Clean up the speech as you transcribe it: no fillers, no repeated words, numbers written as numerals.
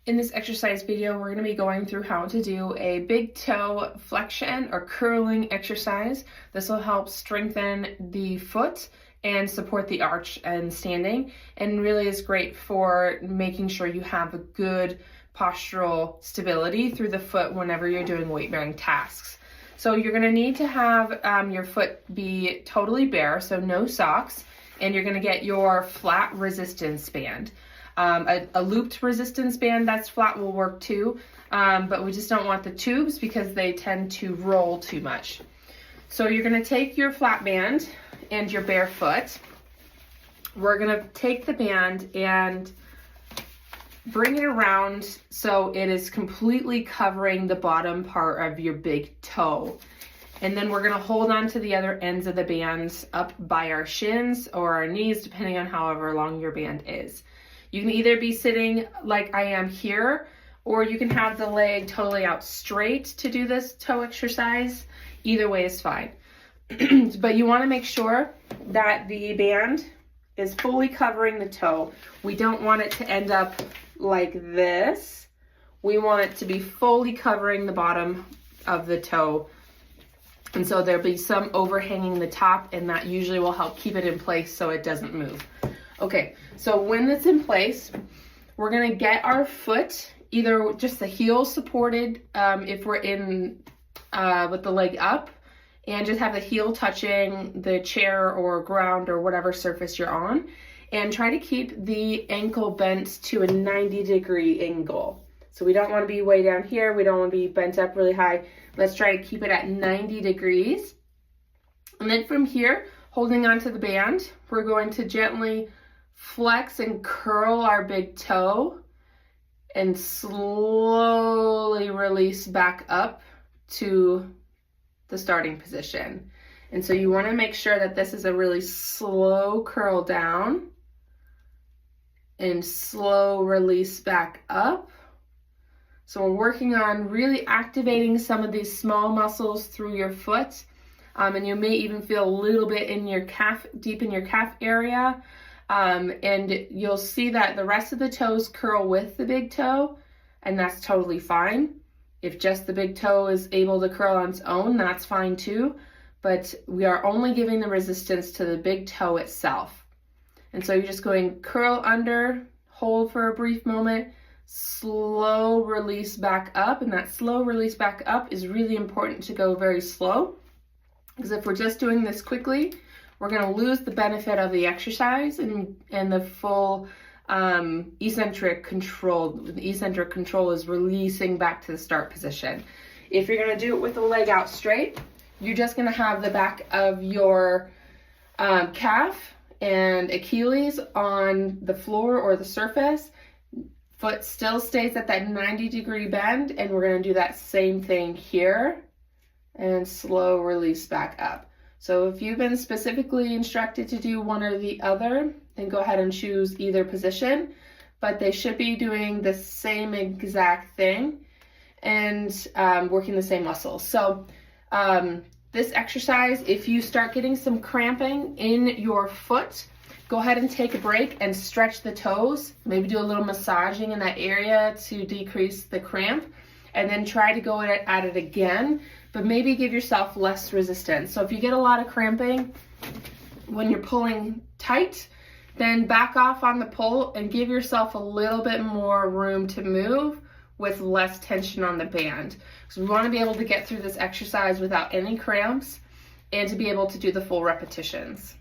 In this exercise video, we're going to be going through how to do a big toe flexion or curling exercise. This will help strengthen the foot and support the arch and standing, and really is great for making sure you have a good postural stability through the foot whenever you're doing weight-bearing tasks. So you're going to need to have your foot be totally bare, so no socks, and you're going to get your flat resistance band. A looped resistance band that's flat will work too, but we just don't want the tubes because they tend to roll too much. So you're going to take your flat band and your bare foot. We're going to take the band and bring it around so it is completely covering the bottom part of your big toe. And then we're going to hold on to the other ends of the bands up by our shins or our knees, depending on however long your band is. You can either be sitting like I am here, or you can have the leg totally out straight to do this toe exercise. Either way is fine. But you want to make sure that the band is fully covering the toe. We don't want it to end up like this. We want it to be fully covering the bottom of the toe. And so there'll be some overhanging the top, and that usually will help keep it in place so it doesn't move. Okay, so when it's in place, we're gonna get our foot, either just the heel supported if we're in with the leg up, and just have the heel touching the chair or ground or whatever surface you're on, and try to keep the ankle bent to a 90-degree angle. So we don't wanna be way down here, we don't wanna be bent up really high. Let's try to keep it at 90 degrees. And then from here, holding onto the band, we're going to gently flex and curl our big toe and slowly release back up to the starting position. And so you want to make sure that this is a really slow curl down and slow release back up. So we're working on really activating some of these small muscles through your foot. And you may even feel a little bit in your calf, deep in your calf area. And you'll see that the rest of the toes curl with the big toe, and that's totally fine. If just the big toe is able to curl on its own, that's fine too. But we are only giving the resistance to the big toe itself. And so you're just going curl under, hold for a brief moment, slow release back up. And that slow release back up is really important to go very slow, because if we're just doing this quickly, we're going to lose the benefit of the exercise and the full eccentric control. The eccentric control is releasing back to the start position. If you're going to do it with the leg out straight, you're just going to have the back of your calf and Achilles on the floor or the surface. Foot still stays at that 90-degree bend, and we're going to do that same thing here and slow release back up. So if you've been specifically instructed to do one or the other, then go ahead and choose either position, but they should be doing the same exact thing and working the same muscles. So this exercise, if you start getting some cramping in your foot, go ahead and take a break and stretch the toes, maybe do a little massaging in that area to decrease the cramp, and then try to go at it again, but maybe give yourself less resistance. So if you get a lot of cramping when you're pulling tight, then back off on the pull and give yourself a little bit more room to move with less tension on the band. So we want to be able to get through this exercise without any cramps and to be able to do the full repetitions.